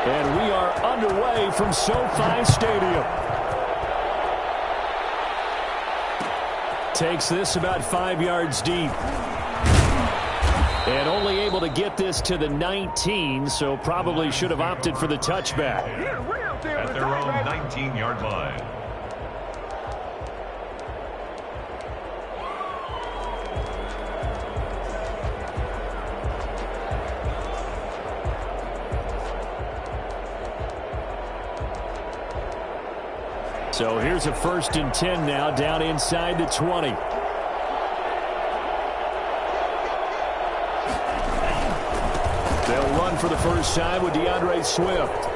And we are underway from SoFi Stadium. Takes this about 5 yards deep. And only able to get this to the 19, so probably should have opted for the touchback. At their own 19-yard line. So here's a 1st and 10 now, down inside the 20. They'll run for the first time with Swift.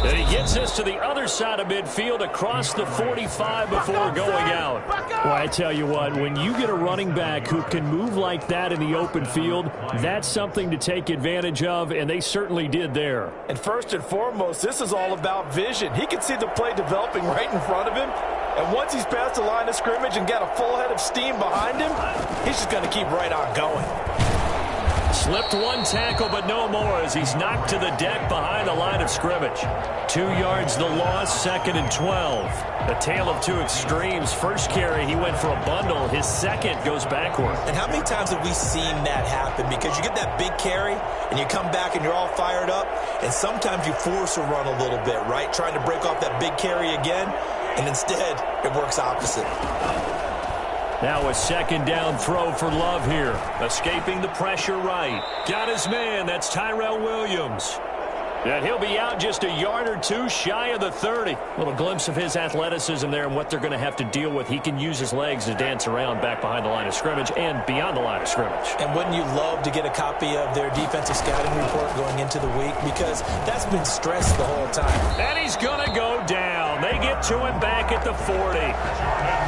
And he gets us to the other side of midfield across the 45 before going out. Well, I tell you what, when you get a running back who can move like that in the open field, that's something to take advantage of, and they certainly did there. And first and foremost, this is all about vision. He can see the play developing right in front of him, and once he's past the line of scrimmage and got a full head of steam behind him, he's just going to keep right on going. Slipped one tackle, but no more as he's knocked to the deck behind the line of scrimmage. 2 yards the loss, 2nd and 12. A tale of two extremes. First carry, he went for a bundle. His second goes backward. And how many times have we seen that happen? Because you get that big carry, and you come back and you're all fired up, and sometimes you force a run a little bit, right? Trying to break off that big carry again, and instead it works opposite. Now a 2nd down throw for Love here. Escaping the pressure right. Got his man. That's Tyrell Williams. And he'll be out just a yard or two shy of the 30. Little glimpse of his athleticism there and what they're going to have to deal with. He can use his legs to dance around back behind the line of scrimmage and beyond the line of scrimmage. And wouldn't you love to get a copy of their defensive scouting report going into the week? Because that's been stressed the whole time. And he's going to go down. They get to him back at the 40.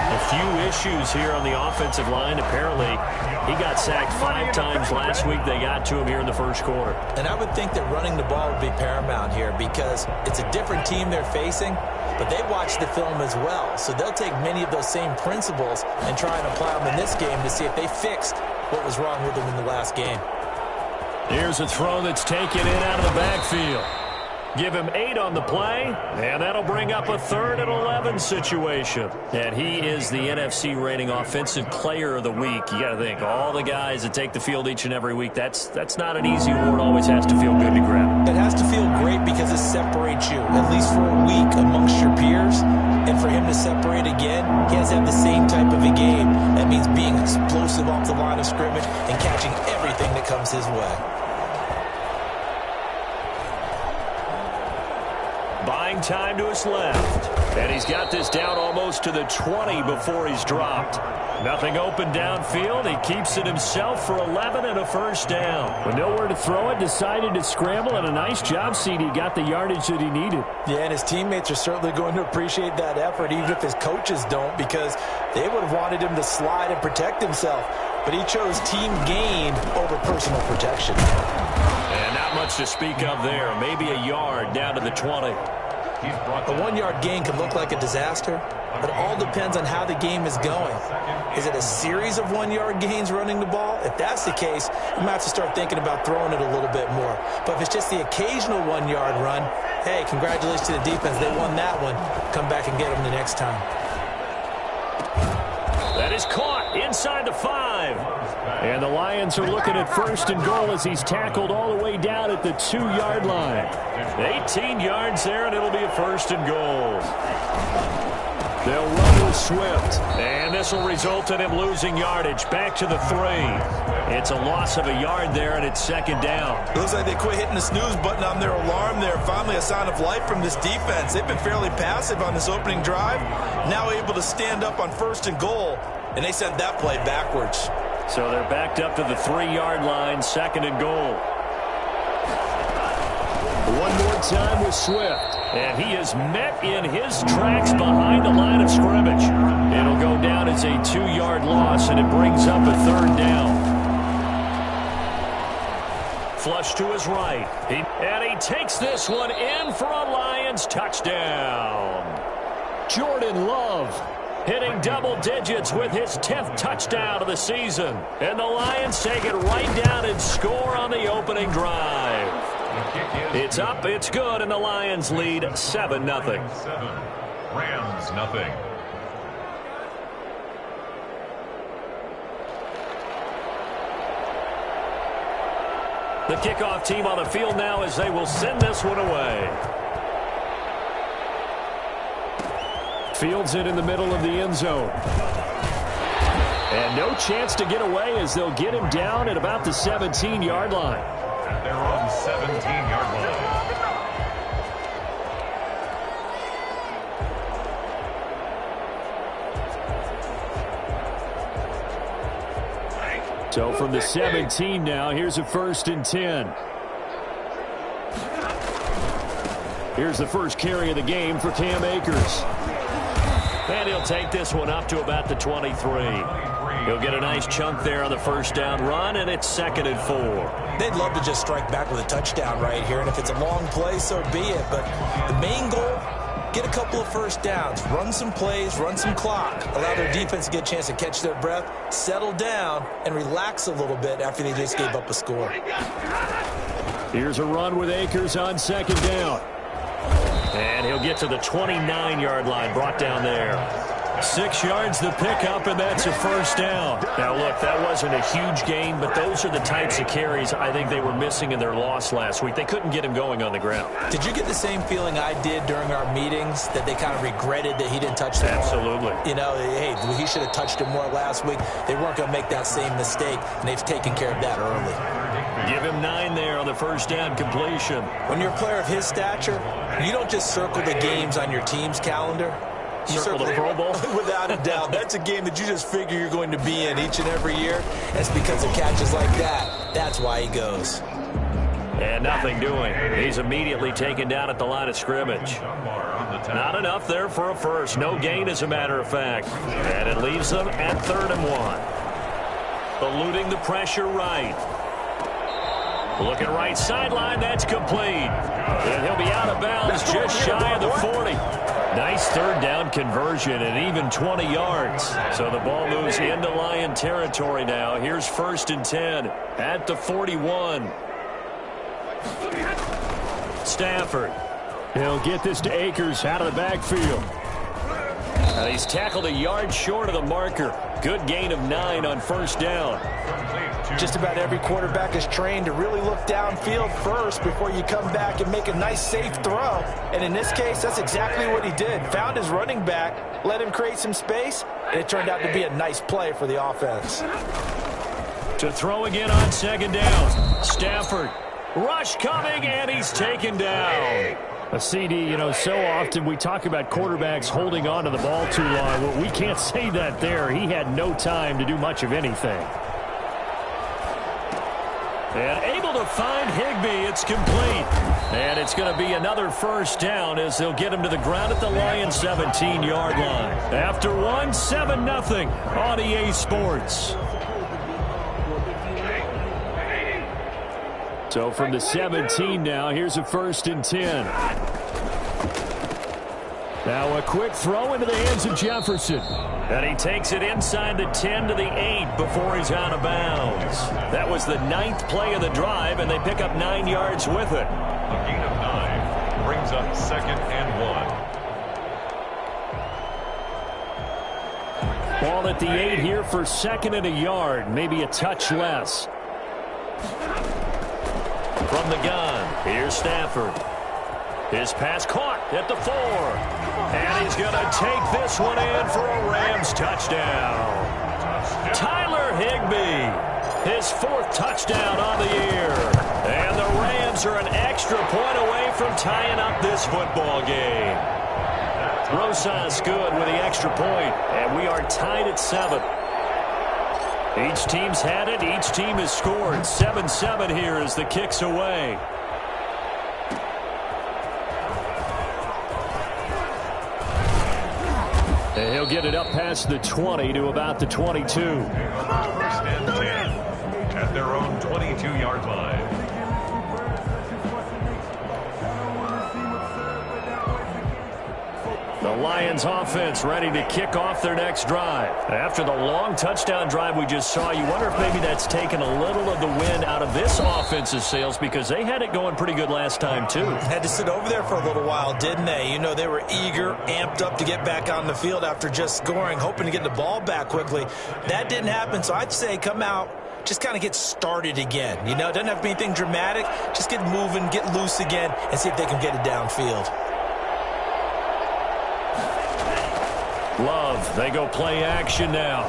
A few issues here on the offensive line. Apparently, he got sacked 5 times last week. They got to him here in the first quarter. And I would think that running the ball would be paramount here because it's a different team they're facing, but they watch the film as well. So they'll take many of those same principles and try and apply them in this game to see if they fixed what was wrong with them in the last game. Here's a throw that's taken in out of the backfield. Give him 8 on the play, and that'll bring up a 3rd and 11 situation. And he is the NFC reigning offensive player of the week. You got to think, all the guys that take the field each and every week, that's not an easy award. Always has to feel good to grab. It has to feel great because it separates you, at least for a week, amongst your peers. And for him to separate again, he has to have the same type of a game. That means being explosive off the line of scrimmage and catching everything that comes his way. Buying time to his left. And he's got this down almost to the 20 before he's dropped. Nothing open downfield. He keeps it himself for 11 and a 1st down. With nowhere to throw it, decided to scramble, and a nice job, CD. Got the yardage that he needed. Yeah, and his teammates are certainly going to appreciate that effort, even if his coaches don't, because they would have wanted him to slide and protect himself. But he chose team gain over personal protection. And not much to speak of there. Maybe a yard down to the 20. A 1-yard gain can look like a disaster, but it all depends on how the game is going. Is it a series of 1-yard gains running the ball? If that's the case, you might have to start thinking about throwing it a little bit more. But if it's just the occasional 1-yard run, hey, congratulations to the defense. They won that one. Come back and get them the next time. That is caught inside the 5. And the Lions are looking at 1st and goal as he's tackled all the way down at the 2-yard line. 18 yards there, and it'll be a 1st and goal. They'll run with Swift. And this will result in him losing yardage. Back to the 3. It's a loss of a yard there, and it's 2nd down. It looks like they quit hitting the snooze button on their alarm there. Finally a sign of life from this defense. They've been fairly passive on this opening drive. Now able to stand up on 1st and goal, and they sent that play backwards. So they're backed up to the 3-yard line, 2nd and goal. One more time with Swift. And he is met in his tracks behind the line of scrimmage. It'll go down as a 2-yard loss, and it brings up a 3rd down. Flush to his right. And he takes this one in for a Lions touchdown. Jordan Love hitting double digits with his 10th touchdown of the season. And the Lions take it right down and score on the opening drive. It's up, it's good, and the Lions lead 7-0. Rams nothing. The kickoff team on the field now as they will send this one away. Fields it in the middle of the end zone. And no chance to get away as they'll get him down at about the 17-yard line. At their own 17-yard line. So from the 17 now, here's a 1st and 10. Here's the first carry of the game for Cam Akers. And he'll take this one up to about the 23. He'll get a nice chunk there on the first down run, and it's 2nd and 4. They'd love to just strike back with a touchdown right here, and if it's a long play, so be it. But the main goal, get a couple of first downs, run some plays, run some clock, allow their defense to get a chance to catch their breath, settle down, and relax a little bit after they just gave up a score. Here's a run with Akers on 2nd down. And he'll get to the 29-yard line, brought down there. 6 yards the pickup, and that's a first down. Now, look, that wasn't a huge gain, but those are the types of carries I think they were missing in their loss last week. They couldn't get him going on the ground. Did you get the same feeling I did during our meetings, that they kind of regretted that he didn't touch them? Absolutely. You know, hey, he should have touched him more last week. They weren't going to make that same mistake, and they've taken care of that early. Give him 9 there on the first down completion. When you're a player of his stature, you don't just circle the games on your team's calendar. You circle the Pro Bowl? Without a doubt. That's a game that you just figure you're going to be in each and every year. And it's because of catches like that. That's why he goes. And nothing doing. He's immediately taken down at the line of scrimmage. Not enough there for a first. No gain, as a matter of fact. And it leaves them at 3rd and 1. Eluding the pressure right. Looking right sideline, that's complete. And he'll be out of bounds just shy of the 40. Nice 3rd down conversion and even 20 yards. So the ball moves into Lion territory now. Here's 1st and 10 at the 41. Stafford. He'll get this to Akers out of the backfield. And he's tackled a yard short of the marker. Good gain of 9 on first down. Just about every quarterback is trained to really look downfield first before you come back and make a nice, safe throw. And in this case, that's exactly what he did. Found his running back, let him create some space, and it turned out to be a nice play for the offense. To throw again on 2nd down. Stafford. Rush coming, and he's taken down. A CD, you know, so often we talk about quarterbacks holding on to the ball too long. Well, we can't say that there. He had no time to do much of anything. And able to find Higbee. It's complete. And it's going to be another first down as they'll get him to the ground at the Lions' 17-yard line. After 1, 7-0 on EA Sports. So from the 17 now, here's a 1st and 10. Now a quick throw into the hands of Jefferson. And he takes it inside the 10 to the 8 before he's out of bounds. That was the 9th play of the drive, and they pick up 9 yards with it. A gain of 9 brings up 2nd and 1. Ball at the 8 here for 2nd and a yard, maybe a touch less. From the gun, here's Stafford. His pass caught at the 4. And he's going to take this one in for a Rams touchdown. Tyler Higbee, his 4th touchdown on the year. And the Rams are an extra point away from tying up this football game. Rosas good with the extra point, and we are tied at 7. Each team's had it. Each team has scored. 7-7 here as the kick's away. And he'll get it up past the 20 to about the 22. 1st and 10 at their own 22-yard line. The Lions offense ready to kick off their next drive. After the long touchdown drive we just saw, you wonder if maybe that's taken a little of the wind out of this offense's sails, because they had it going pretty good last time too. Had to sit over there for a little while, didn't they? You know, they were eager, amped up to get back on the field after just scoring, hoping to get the ball back quickly. That didn't happen, so I'd say come out, just kind of get started again. You know, it doesn't have to be anything dramatic. Just get moving, get loose again, and see if they can get it downfield. Love, they go play action now.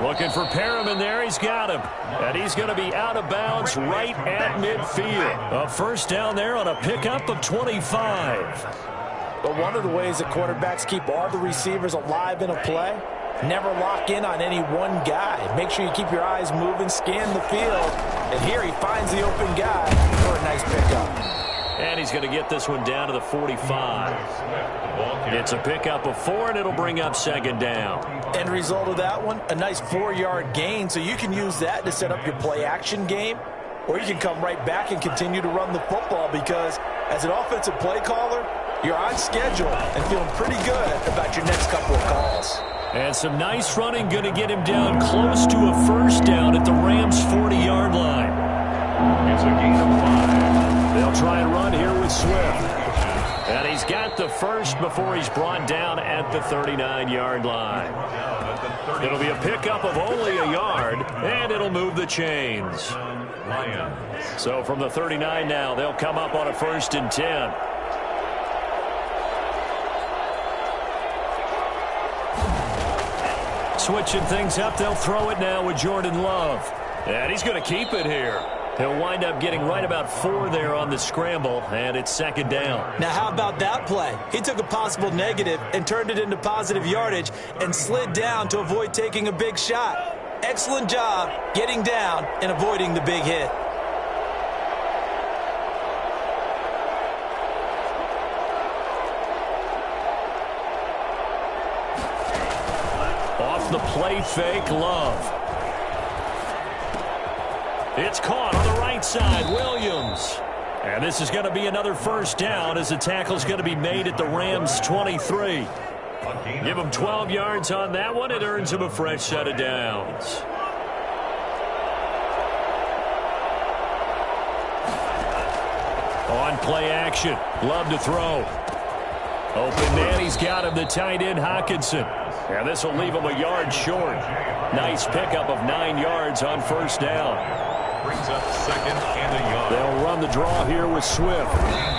Looking for Perriman there. He's got him. And he's going to be out of bounds right at midfield. A first down there on a pickup of 25. But one of the ways that quarterbacks keep all the receivers alive in a play, never lock in on any one guy. Make sure you keep your eyes moving, scan the field. And here he finds the open guy for a nice pickup. And he's going to get this one down to the 45. It's a pickup of 4, and it'll bring up second down. End result of that one, a nice 4-yard gain. So you can use that to set up your play-action game, or you can come right back and continue to run the football, because as an offensive play caller, you're on schedule and feeling pretty good about your next couple of calls. And some nice running, going to get him down close to a first down at the Rams' 40-yard line. It's a gain of 5. They'll try and run here with Swift. And he's got the first before he's brought down at the 39-yard line. It'll be a pickup of only a yard, and it'll move the chains. So from the 39 now, they'll come up on a 1st and 10. Switching things up, they'll throw it now with Jordan Love. And he's going to keep it here. He'll wind up getting right about 4 there on the scramble, and it's second down. Now, how about that play? He took a possible negative and turned it into positive yardage and slid down to avoid taking a big shot. Excellent job getting down and avoiding the big hit. Off the play fake, Love. It's caught on the right side, Williams. And this is going to be another first down as the tackle's going to be made at the Rams' 23. Give him 12 yards on that one. It earns him a fresh set of downs. On play action, Love to throw. Open man, he's got him, the tight end, Hockenson. And this will leave him a yard short. Nice pickup of 9 yards on first down. Brings up second and a yard. They'll run the draw here with Swift.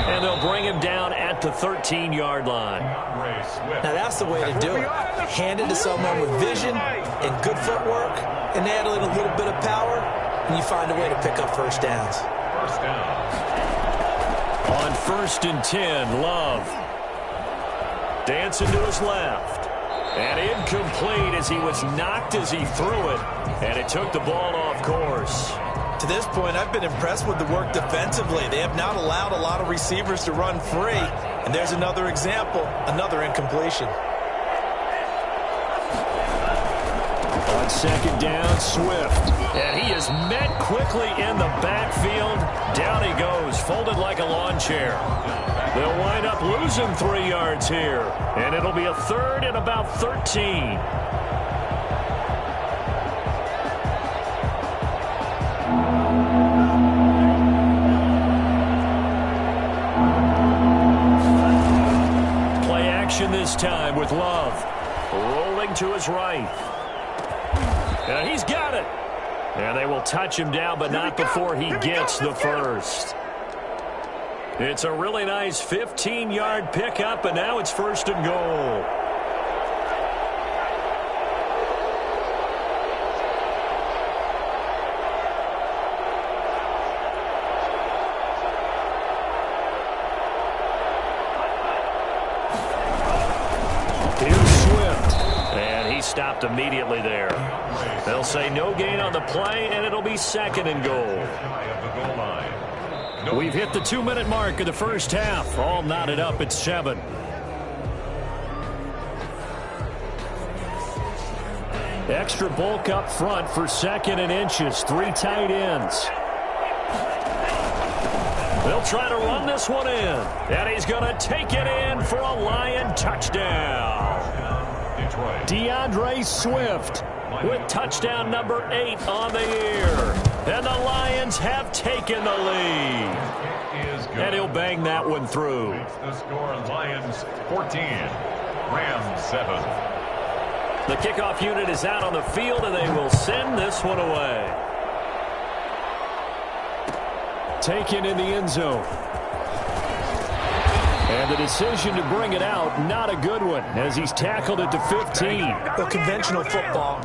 And they'll bring him down at the 13-yard line. Now that's the way to do it. Hand it to someone with vision and good footwork, and add in a little bit of power, and you find a way to pick up first downs. First down. On 1st and 10, Love. Dancing to his left. And incomplete as he was knocked as he threw it. And it took the ball off course. To this point, I've been impressed with the work defensively. They have not allowed a lot of receivers to run free. And there's another example, another incompletion. On second down, Swift. And he is met quickly in the backfield. Down he goes, folded like a lawn chair. They'll wind up losing 3 yards here. And it'll be a 3rd and about 13. Play action this time with Love. Rolling to his right. And he's got it. And they will touch him down, but not before he gets the first. It's a really nice 15-yard pickup, and now it's 1st and goal. Here's Swift, and he stopped immediately there. They'll say no gain on the play, and it'll be 2nd and goal. We've hit the 2-minute mark of the first half. All knotted up at 7. Extra bulk up front for 2nd and inches. 3 tight ends. They'll try to run this one in. And he's going to take it in for a Lion touchdown. DeAndre Swift with touchdown number 8 on the year. And the Lions have taken the lead. And he'll bang that one through. The score, Lions 14, Rams 7. The kickoff unit is out on the field, and they will send this one away. Taken in the end zone. And the decision to bring it out, not a good one, as he's tackled it to 15. The conventional football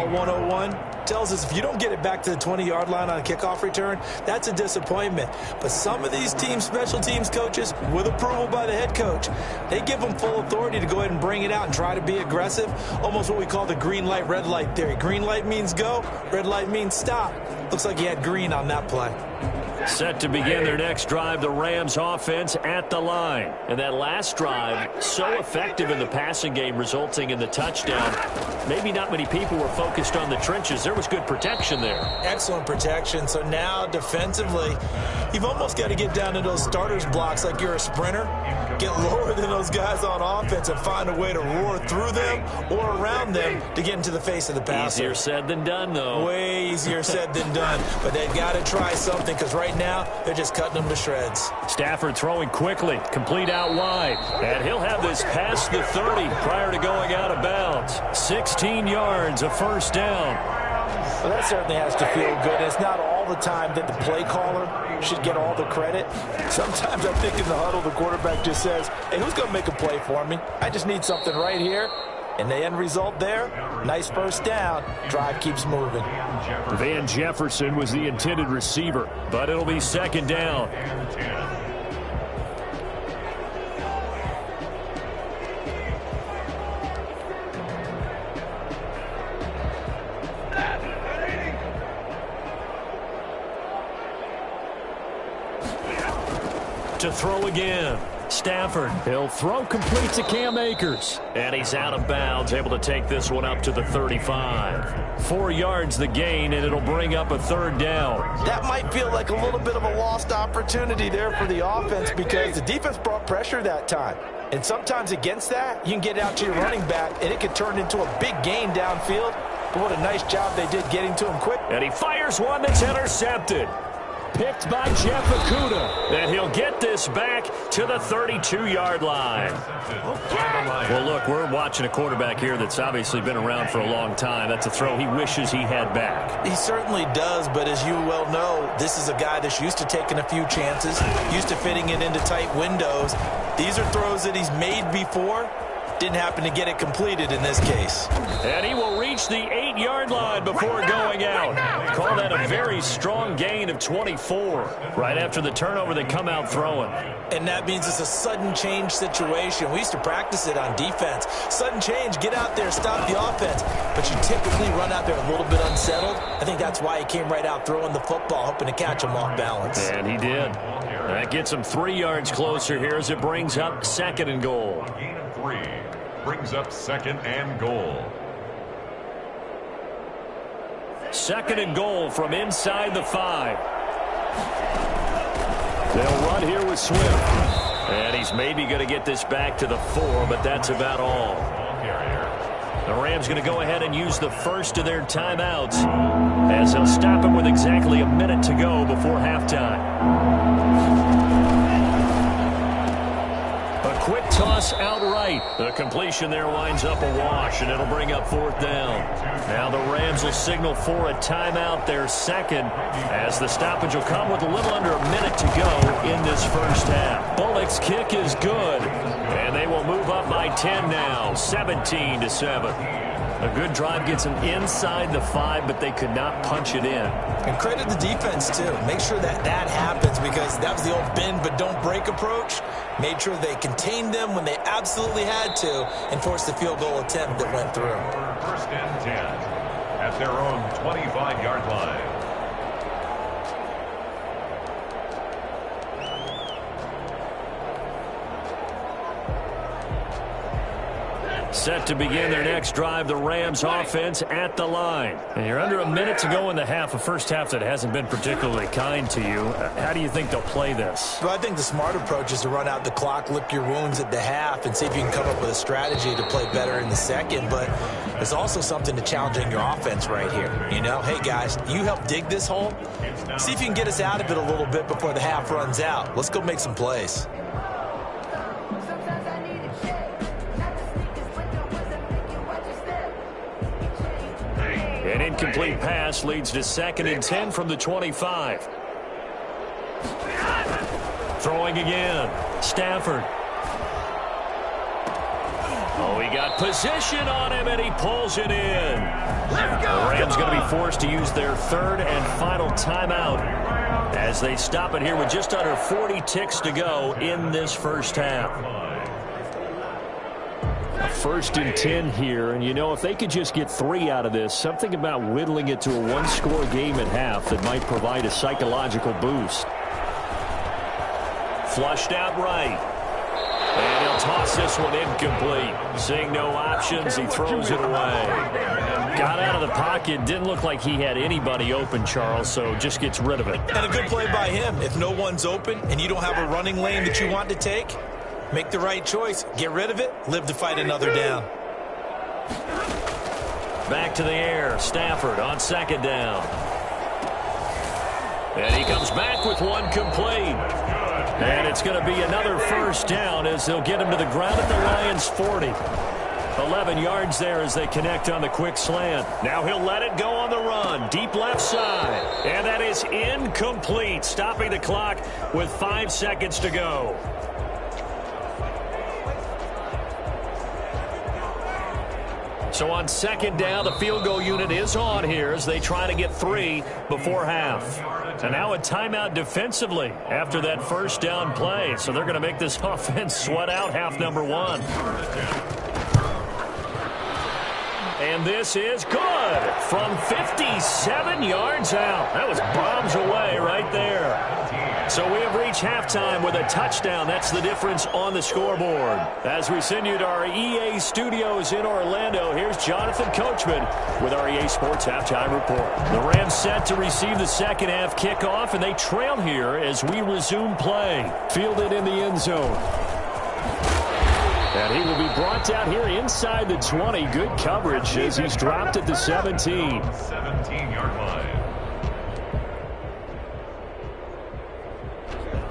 101, tells us if you don't get it back to the 20-yard line on a kickoff return, that's a disappointment. But some of these teams, special teams coaches, with approval by the head coach, they give them full authority to go ahead and bring it out and try to be aggressive, almost what we call the green light, red light theory. Green light means go, red light means stop. Looks like he had green on that play. Set to begin their next drive, the Rams offense at the line. And that last drive, so effective in the passing game, resulting in the touchdown. Maybe not many people were focused on the trenches. There was good protection there. Excellent protection. So now defensively, you've almost got to get down to those starters blocks like you're a sprinter. Get lower than those guys on offense and find a way to roar through them or around them to get into the face of the passer. Easier said than done, though. Way easier said than done. But they've got to try something, because right now they're just cutting them to shreds. Stafford throwing quickly, complete out wide. And he'll have this past the 30 prior to going out of bounds. 16 yards, a first down. Well, that certainly has to feel good. It's not all the time that the play caller should get all the credit. Sometimes I think in the huddle, the quarterback just says, hey, who's going to make a play for me? I just need something right here. And the end result there, nice first down. Drive keeps moving. Van Jefferson was the intended receiver, but it'll be second down. To throw again. Stafford, he'll throw complete to Cam Akers. And he's out of bounds, able to take this one up to the 35. 4 yards the gain, and it'll bring up a third down. That might feel like a little bit of a lost opportunity there for the offense, because the defense brought pressure that time. And sometimes against that, you can get out to your running back, and it could turn into a big gain downfield. But what a nice job they did getting to him quick. And he fires one that's intercepted. Picked by Jeff Okudah. And he'll get this back to the 32-yard line. Well, look, we're watching a quarterback here that's obviously been around for a long time. That's a throw he wishes he had back. He certainly does, but as you well know, this is a guy that's used to taking a few chances, used to fitting it into tight windows. These are throws that he's made before. Didn't happen to get it completed in this case. And he will reach the 8-yard line before going out. Call that a very strong gain of 24. Right after the turnover, they come out throwing. And that means it's a sudden change situation. We used to practice it on defense. Sudden change, get out there, stop the offense. But you typically run out there a little bit unsettled. I think that's why he came right out throwing the football, hoping to catch him off balance. And he did. That gets him 3 yards closer here as it brings up second and goal. Gain of 3 brings up second and goal. Second and goal from inside the 5. They'll run here with Swift. And he's maybe going to get this back to the 4, but that's about all. The Rams going to go ahead and use the first of their timeouts, as they'll stop him with exactly a minute to go before halftime. Quick toss outright. The completion there winds up a wash, and it'll bring up fourth down. Now the Rams will signal for a timeout, their second, as the stoppage will come with a little under a minute to go in this first half. Bullock's kick is good, and they will move up by 10 now, 17-7. A good drive gets them inside the 5, but they could not punch it in. And credit the defense, too. Make sure that that happens, because that was the old bend but don't break approach. Made sure they contained them when they absolutely had to and forced the field goal attempt that went through. First and 10 at their own 25-yard line. Set to begin their next drive, the Rams offense at the line. And you're under a minute to go in the half, a first half that hasn't been particularly kind to you. How do you think they'll play this? Well, I think the smart approach is to run out the clock, lick your wounds at the half, and see if you can come up with a strategy to play better in the second. But there's also something to challenging your offense right here. You know, hey, guys, you help dig this hole. See if you can get us out of it a little bit before the half runs out. Let's go make some plays. An incomplete pass leads to 2nd and 10 from the 25. Throwing again. Stafford. Oh, he got position on him, and he pulls it in. The Rams going to be forced to use their 3rd and final timeout as they stop it here with just under 40 ticks to go in this first half. 1st and 10 here, and you know, if they could just get 3 out of this, something about whittling it to a 1-score game at half that might provide a psychological boost. Flushed out right. And he'll toss this one incomplete. Seeing no options, he throws it away. Got out of the pocket. Didn't look like he had anybody open, Charles, so just gets rid of it. And a good play by him. If no one's open and you don't have a running lane that you want to take, make the right choice. Get rid of it. Live to fight another down. Back to the air. Stafford on 2nd down. And he comes back with one complete. And it's going to be another first down as they'll get him to the ground at the Lions' 40. 11 yards there as they connect on the quick slant. Now he'll let it go on the run. Deep left side. And that is incomplete. Stopping the clock with 5 seconds to go. So on 2nd down, the field goal unit is on here as they try to get 3 before half. And now a timeout defensively after that first down play. So they're going to make this offense sweat out half number 1. And this is good from 57 yards out. That was bombs away right there. So we have reached halftime with a touchdown. That's the difference on the scoreboard. As we send you to our EA studios in Orlando, here's Jonathan Coachman with our EA Sports Halftime Report. The Rams set to receive the second half kickoff, and they trail here as we resume play. Fielded in the end zone. And he will be brought down here inside the 20. Good coverage as he's dropped at the 17. 17-yard line.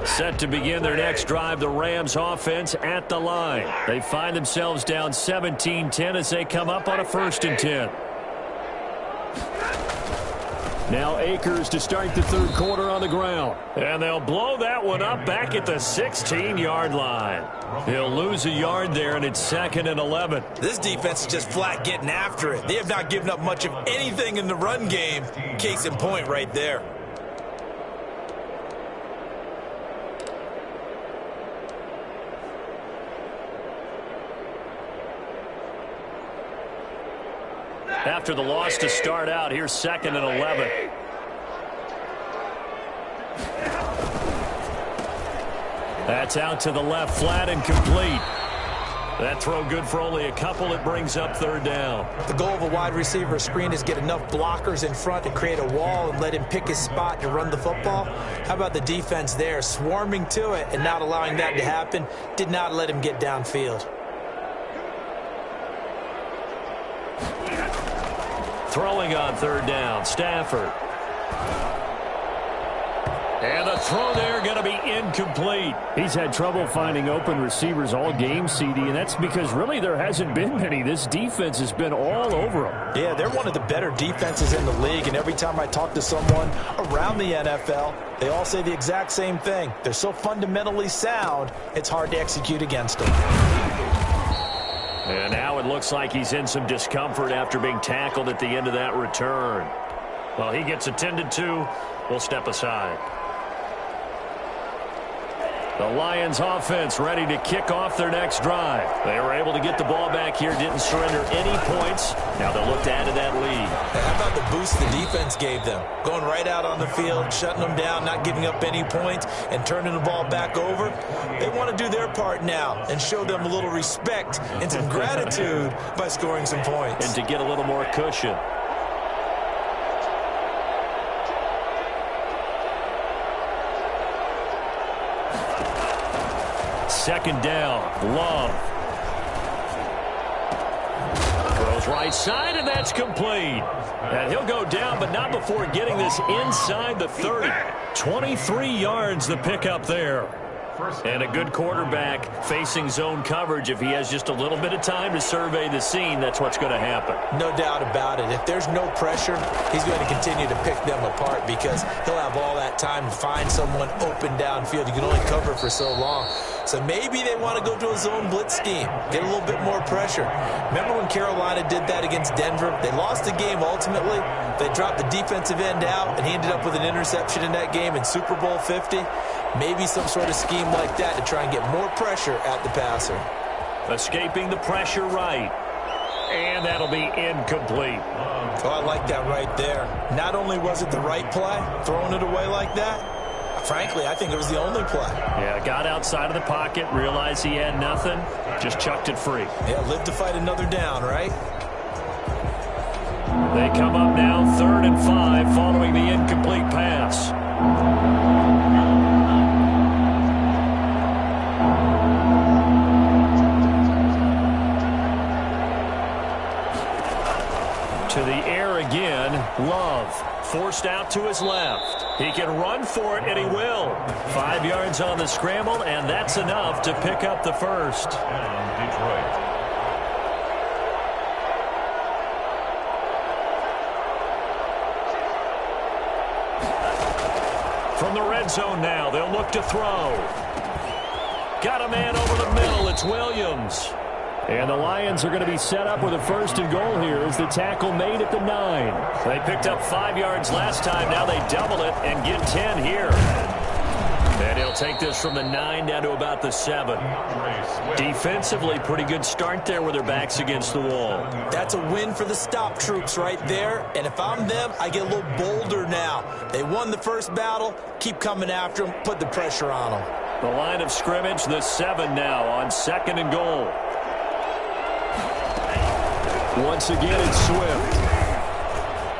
Set to begin their next drive, the Rams offense at the line. They find themselves down 17-10 as they come up on a 1st and 10. Now Akers to start the 3rd quarter on the ground. And they'll blow that one up back at the 16-yard line. He'll lose a yard there, and it's 2nd and 11. This defense is just flat getting after it. They have not given up much of anything in the run game. Case in point right there. After the loss to start out, here's 2nd and 11. That's out to the left, flat and complete. That throw good for only a couple. It brings up 3rd down. The goal of a wide receiver screen is get enough blockers in front to create a wall and let him pick his spot to run the football. How about the defense there, swarming to it and not allowing that to happen? Did not let him get downfield. Throwing on 3rd down, Stafford. And the throw there going to be incomplete. He's had trouble finding open receivers all game, CD, and that's because really there hasn't been many. This defense has been all over them. Yeah, they're one of the better defenses in the league, and every time I talk to someone around the NFL, they all say the exact same thing. They're so fundamentally sound, it's hard to execute against them. And now it looks like he's in some discomfort after being tackled at the end of that return. Well, he gets attended to. We'll step aside. The Lions offense ready to kick off their next drive. They were able to get the ball back here, didn't surrender any points. Now they'll look to add to that lead. How about the boost the defense gave them? Going right out on the field, shutting them down, not giving up any points, and turning the ball back over. They want to do their part now and show them a little respect and some gratitude by scoring some points. And to get a little more cushion. Second down, Love. Throws right side, and that's complete. And he'll go down, but not before getting this inside the 30. 23 yards the pickup there. And a good quarterback facing zone coverage. If he has just a little bit of time to survey the scene, that's what's going to happen. No doubt about it. If there's no pressure, he's going to continue to pick them apart because he'll have all that time to find someone open downfield. You can only cover for so long. So maybe they want to go to a zone blitz scheme, get a little bit more pressure. Remember when Carolina did that against Denver? They lost the game ultimately. They dropped the defensive end out, and he ended up with an interception in that game in Super Bowl 50. Maybe some sort of scheme like that to try and get more pressure at the passer. Escaping the pressure right. And that'll be incomplete. Oh, I like that right there. Not only was it the right play, throwing it away like that, frankly, I think it was the only play. Yeah, got outside of the pocket, realized he had nothing, just chucked it free. Yeah, live to fight another down, right? They come up now 3rd and 5 following the incomplete pass. To the air again, Love. Forced out to his left. He can run for it, and he will. 5 yards on the scramble, and that's enough to pick up the first. Detroit. From the red zone now, they'll look to throw. Got a man over the middle. It's Williams. And the Lions are going to be set up with a 1st and goal here as the tackle made at the 9. They picked up 5 yards last time. Now they double it and get 10 here. And he'll take this from the 9 down to about the 7. Defensively, pretty good start there with their backs against the wall. That's a win for the stop troops right there. And if I'm them, I get a little bolder now. They won the first battle. Keep coming after them. Put the pressure on them. The line of scrimmage, the 7 now on 2nd and goal. Once again, it's Swift.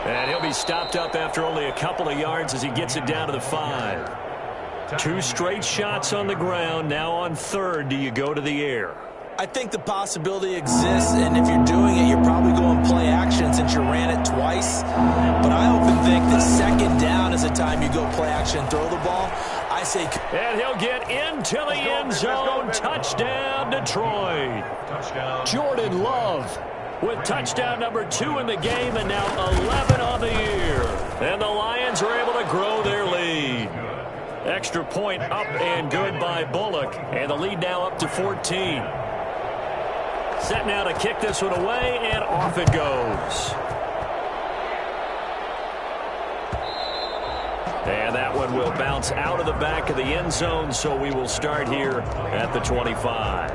And he'll be stopped up after only a couple of yards as he gets it down to the 5. 2 straight shots on the ground. Now on 3rd, do you go to the air? I think the possibility exists, and if you're doing it, you're probably going play action since you ran it twice. But I often think that 2nd down is the time you go play action and throw the ball. I say... And he'll get into the end zone. Touchdown, Detroit. Touchdown. Jordan Love with touchdown number 2 in the game, and now 11 on the year. And the Lions are able to grow their lead. Extra point up and good by Bullock. And the lead now up to 14. Set now to kick this one away, and off it goes. And that one will bounce out of the back of the end zone, so we will start here at the 25.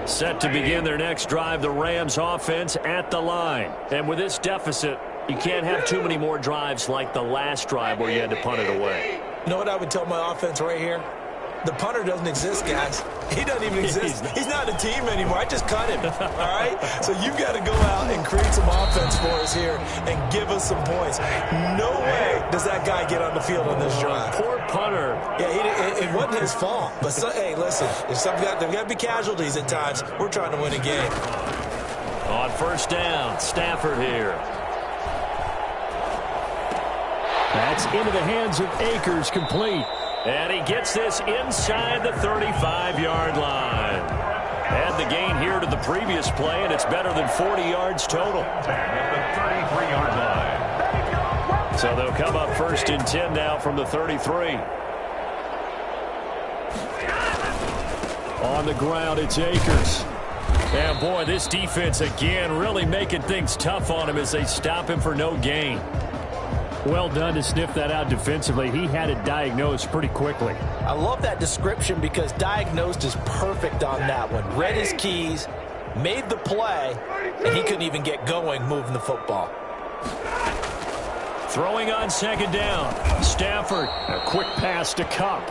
Set to begin their next drive, the Rams offense at the line. And with this deficit, you can't have too many more drives like the last drive where you had to punt it away. You know what I would tell my offense right here? The punter doesn't exist, guys. He doesn't even exist. He's not a team anymore. I just cut him, all right? So you've got to go out and create some offense for us here and give us some points. No way does that guy get on the field on this drive. Poor punter. Yeah, it wasn't his fault. But, hey, listen, there's got to be casualties at times. We're trying to win a game. On 1st down, Stafford here. That's into the hands of Akers, complete. And he gets this inside the 35-yard line. Add the gain here to the previous play, and it's better than 40 yards total. At the 33-yard line. So they'll come up 1st and 10 now from the 33. On the ground, it's Akers. And, boy, this defense again really making things tough on him as they stop him for no gain. Well done to sniff that out defensively. He had it diagnosed pretty quickly. I love that description because diagnosed is perfect on that one. Read his keys, made the play, and he couldn't even get going moving the football. Throwing on second down. Stafford, a quick pass to Cup.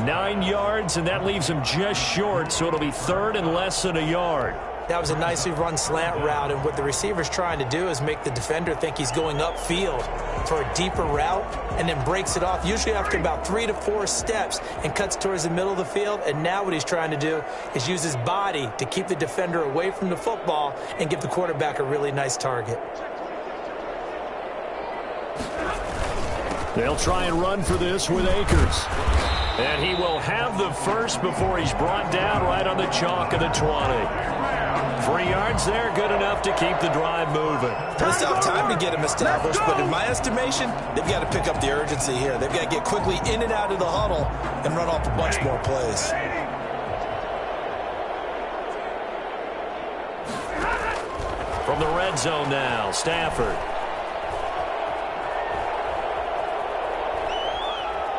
9 yards, and that leaves him just short, so it'll be third and less than a yard. That was a nicely run slant route, and what the receiver's trying to do is make the defender think he's going upfield for a deeper route and then breaks it off, usually after about 3 to 4 steps, and cuts towards the middle of the field. And now what he's trying to do is use his body to keep the defender away from the football and give the quarterback a really nice target. They'll try and run for this with Akers. And he will have the first before he's brought down right on the chalk of the 20. 3 yards there, good enough to keep the drive moving. They still have time to get him established, but in my estimation, they've got to pick up the urgency here. They've got to get quickly in and out of the huddle and run off a bunch more plays. From the red zone now, Stafford.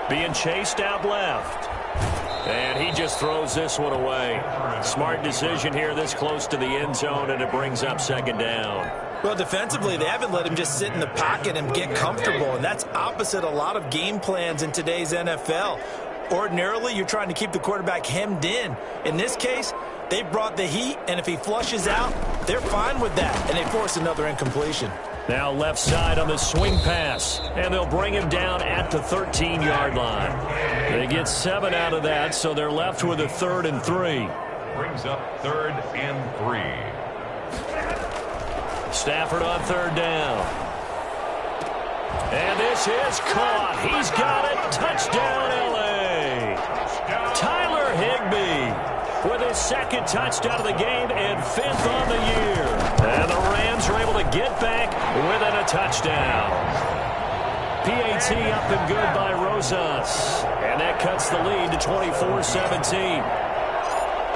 Being chased out left. And he just throws this one away. Smart decision here this close to the end zone, and it brings up second down. Well, defensively, they haven't let him just sit in the pocket and get comfortable, and that's opposite a lot of game plans in today's NFL. Ordinarily, you're trying to keep the quarterback hemmed in. In this case, they brought the heat, and if he flushes out, they're fine with that, and they force another incompletion. Now left side on the swing pass, and they'll bring him down at the 13-yard line. They get 7 out of that, so they're left with a 3rd and 3. Brings up 3rd and 3. Stafford on 3rd down. And this is caught. He's got it. Touchdown, L.A. Tyler Higbee with his 2nd touchdown of the game and 5th on the year. And the Rams are able to get back within a touchdown. PAT up and good by Rosas. And that cuts the lead to 24-17.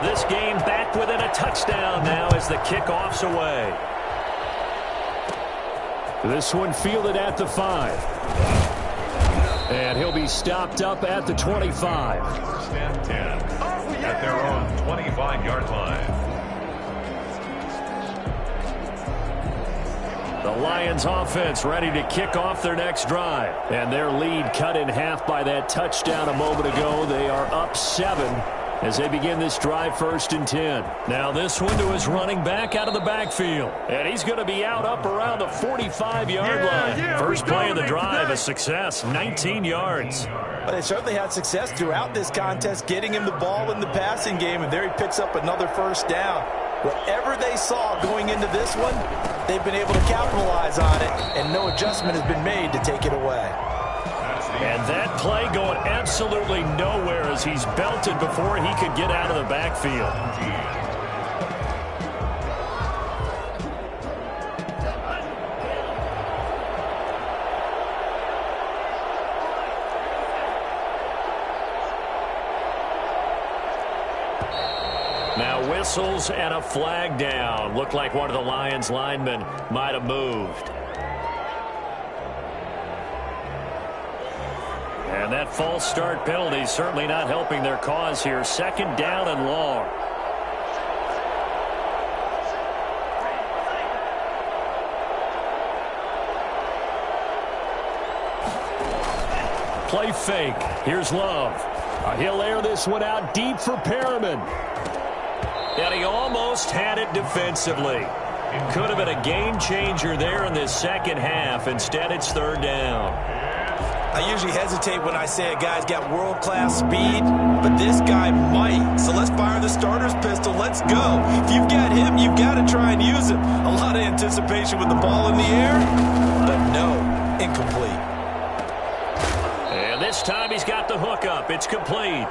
This game back within a touchdown now as the kickoff's away. This one fielded at the 5. And he'll be stopped up at the 25. 1st and 10 at their own 25-yard line. The Lions offense ready to kick off their next drive. And their lead cut in half by that touchdown a moment ago. They are up 7 as they begin this drive 1st and 10. Now this one to his running back out of the backfield. And he's going to be out up around the 45-yard line. First play of the drive, a success, 19 yards. But they certainly had success throughout this contest, getting him the ball in the passing game, and there he picks up another 1st down. Whatever they saw going into this one, they've been able to capitalize on it, and no adjustment has been made to take it away. And that play going absolutely nowhere as he's belted before he could get out of the backfield. Now whistles and a flag down. Looked like one of the Lions linemen might have moved. And that false start penalty certainly not helping their cause here. 2nd down and long. Play fake. Here's Love. He'll air this one out deep for Perriman. And he almost had it defensively. Could have been a game changer there in this second half. Instead, it's 3rd down. I usually hesitate when I say a guy's got world-class speed, but this guy might. So let's fire the starter's pistol. Let's go. If you've got him, you've got to try and use him. A lot of anticipation with the ball in the air, but no, incomplete. And this time he's got the hook up. It's complete.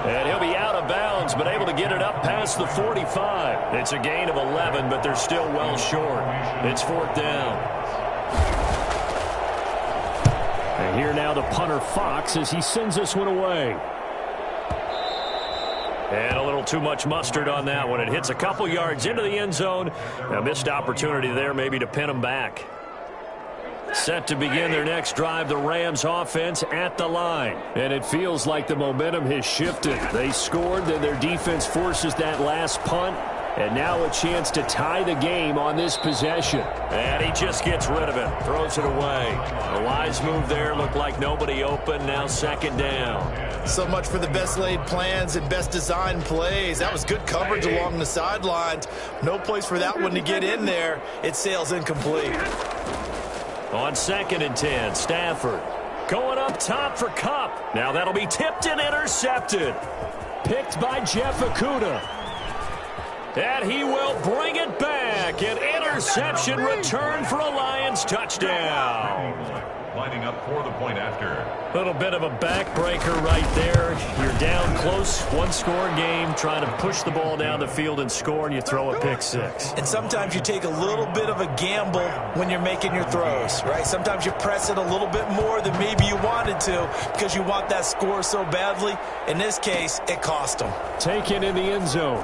And he'll be out of bounds, but able to get it up past the 45. It's a gain of 11, but they're still well short. It's 4th down. And here now the punter Fox as he sends this one away. And a little too much mustard on that one. It hits a couple yards into the end zone. A missed opportunity there maybe to pin him back. Set to begin their next drive, the Rams offense at the line. And it feels like the momentum has shifted. They scored, then their defense forces that last punt. And now a chance to tie the game on this possession. And he just gets rid of it, throws it away. A wise move there, looked like nobody open, now second down. So much for the best laid plans and best designed plays. That was good coverage along the sidelines. No place for that one to get in there. It sails incomplete. On 2nd and 10, Stafford going up top for Kupp. Now that'll be tipped and intercepted. Picked by Jeff Okudah. And he will bring it back. An interception return for a Lions touchdown. Lining up for the point after. Little bit of a backbreaker right there. You're down close, one-score game, trying to push the ball down the field and score, and you throw a pick six. And sometimes you take a little bit of a gamble when you're making your throws, right? Sometimes you press it a little bit more than maybe you wanted to because you want that score so badly. In this case, it cost them. Taken in the end zone.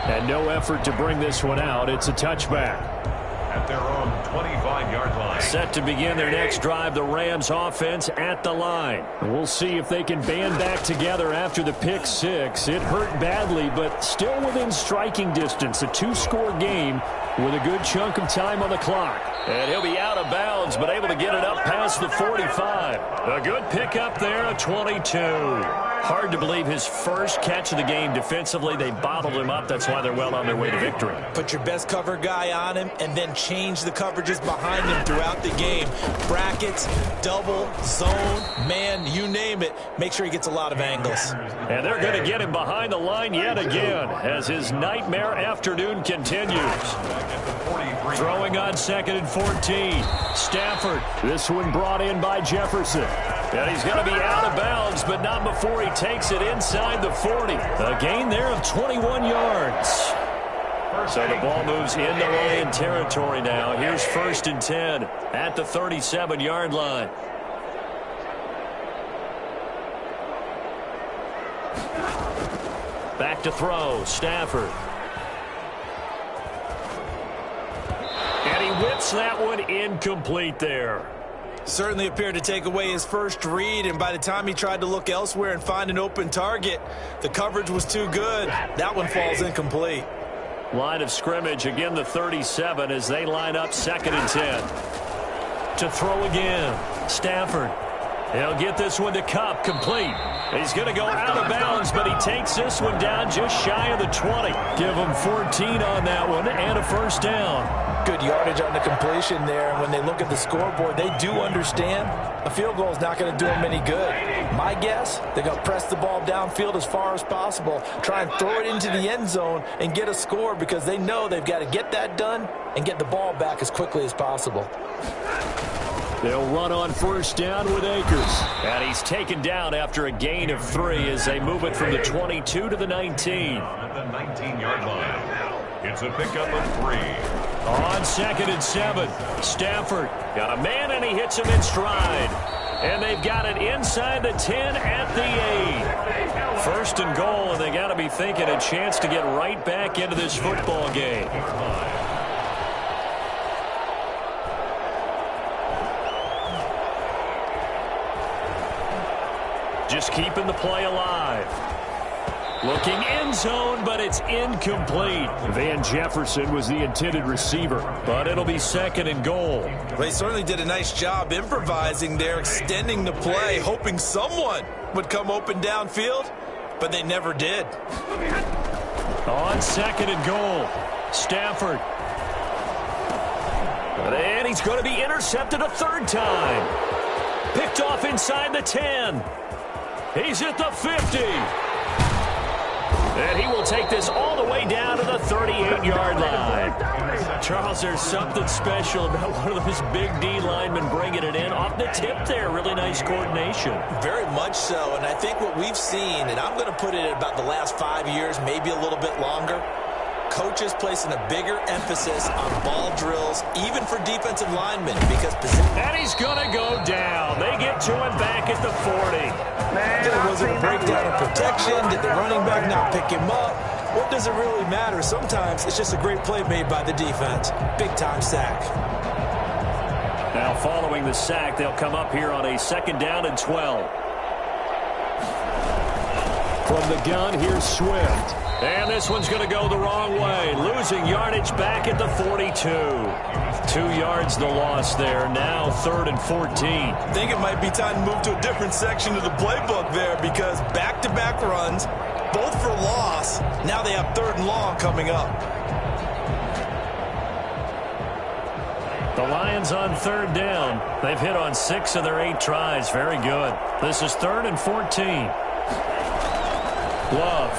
And no effort to bring this one out. It's a touchback. At their own 25-yard line. Set to begin their next drive, the Rams offense at the line. We'll see if they can band back together after the pick six. It hurt badly, but still within striking distance. A two-score game with a good chunk of time on the clock. And he'll be out of bounds, but able to get it up past the 45. A good pickup there, a 22. Hard to believe his first catch of the game defensively. They bottled him up. That's why they're well on their way to victory. Put your best cover guy on him and then change the coverages behind him throughout the game. Brackets, double, zone, man, you name it. Make sure he gets a lot of angles. And they're going to get him behind the line yet again as his nightmare afternoon continues. Throwing on 2nd and 14. Stafford. This one brought in by Jefferson. And he's going to be out of bounds, but not before he takes it inside the 40. A gain there of 21 yards. So the ball moves into Lion territory now. Here's 1st and 10 at the 37-yard line. Back to throw, Stafford. And he whips that one incomplete there. Certainly appeared to take away his first read, and by the time he tried to look elsewhere and find an open target, the coverage was too good. That one falls incomplete. Line of scrimmage, again the 37 as they line up 2nd and 10. To throw again, Stafford. He'll get this one to Kupp, complete. He's going to go out of bounds, but he takes this one down just shy of the 20. Give him 14 on that one and a first down. Good yardage on the completion there. And when they look at the scoreboard, they do understand a field goal is not going to do them any good. My guess, they're going to press the ball downfield as far as possible, try and throw it into the end zone and get a score because they know they've got to get that done and get the ball back as quickly as possible. They'll run on first down with Akers. And he's taken down after a gain of 3 as they move it from the 22 to the 19. At the 19-yard line. It's a pickup of 3. On 2nd and 7, Stafford got a man and he hits him in stride. And they've got it inside the 10 at the 8. 1st and goal, and they got to be thinking a chance to get right back into this football game. Just keeping the play alive. Looking end zone, but it's incomplete. Van Jefferson was the intended receiver. But it'll be 2nd and goal. They certainly did a nice job improvising there, extending the play, hoping someone would come open downfield, but they never did. On 2nd and goal, Stafford. And he's going to be intercepted a 3rd time. Picked off inside the 10. He's at the 50. And he will take this all the way down to the 38-yard line. Charles, there's something special about one of those big D linemen bringing it in off the tip there. Really nice coordination. Very much so, and I think what we've seen, and I'm going to put it at about the last 5 years, maybe a little bit longer, coaches placing a bigger emphasis on ball drills, even for defensive linemen, because and he's going to go down. They get to him back at the 40. Was it a breakdown of protection? Did the running back not pick him up? What does it really matter? Sometimes it's just a great play made by the defense. Big-time sack. Now following the sack, they'll come up here on a 2nd down and 12. From the gun, here's Swift. And this one's going to go the wrong way. Losing yardage back at the 42. 2 yards the loss there. Now 3rd and 14. I think it might be time to move to a different section of the playbook there because back-to-back runs, both for loss. Now they have 3rd and long coming up. The Lions on 3rd down. They've hit on 6 of their 8 tries. Very good. This is 3rd and 14. Love.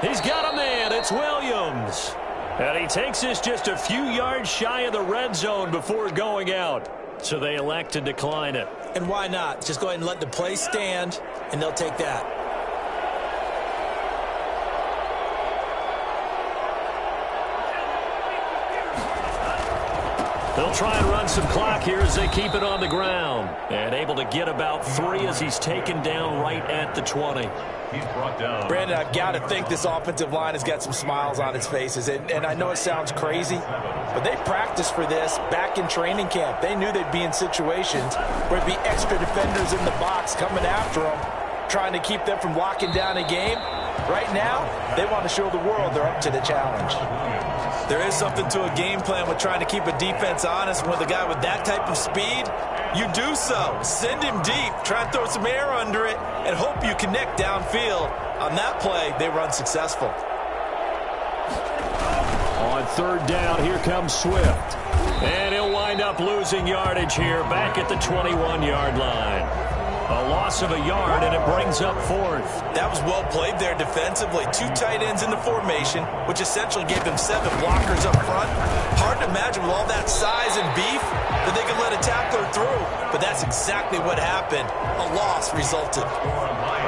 He's got a man. It's Williams. And he takes this just a few yards shy of the red zone before going out. So they elect to decline it. And why not? Just go ahead and let the play stand, and they'll take that. They'll try and run some clock here as they keep it on the ground. And able to get about 3 as he's taken down right at the 20. He's brought down. Brandon, I've got to think this offensive line has got some smiles on its faces. And I know it sounds crazy, but they practiced for this back in training camp. They knew they'd be in situations where there'd be extra defenders in the box coming after them, trying to keep them from locking down a game. Right now, they want to show the world they're up to the challenge. There is something to a game plan with trying to keep a defense honest. With a guy with that type of speed, you do so. Send him deep. Try and throw some air under it and hope you connect downfield. On that play, they run successful. On 3rd down, here comes Swift. And he'll wind up losing yardage here back at the 21-yard line. A loss of a yard, and it brings up 4th. That was well played there defensively. 2 tight ends in the formation, which essentially gave them 7 blockers up front. Hard to imagine with all that size and beef that they could let a tackler through. But that's exactly what happened. A loss resulted.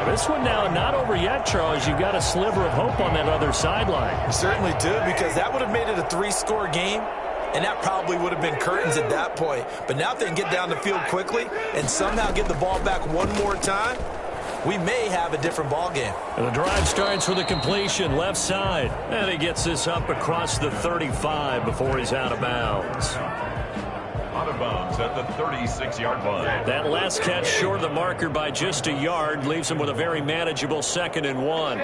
This one now not over yet, Charles. You've got a sliver of hope on that other sideline. You certainly do, because that would have made it a 3-score game. And that probably would have been curtains at that point. But now if they can get down the field quickly and somehow get the ball back one more time, we may have a different ball game. And the drive starts with a completion left side. And he gets this up across the 35 before he's out of bounds. Out of bounds at the 36-yard line. That last catch short of the marker by just a yard leaves him with a very manageable 2nd and 1.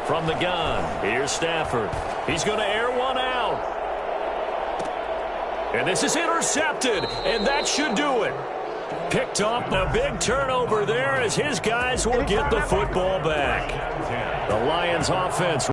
From the gun, here's Stafford. He's going to air one out. And this is intercepted, and that should do it. Picked up a big turnover there as his guys will get the football back. The Lions offense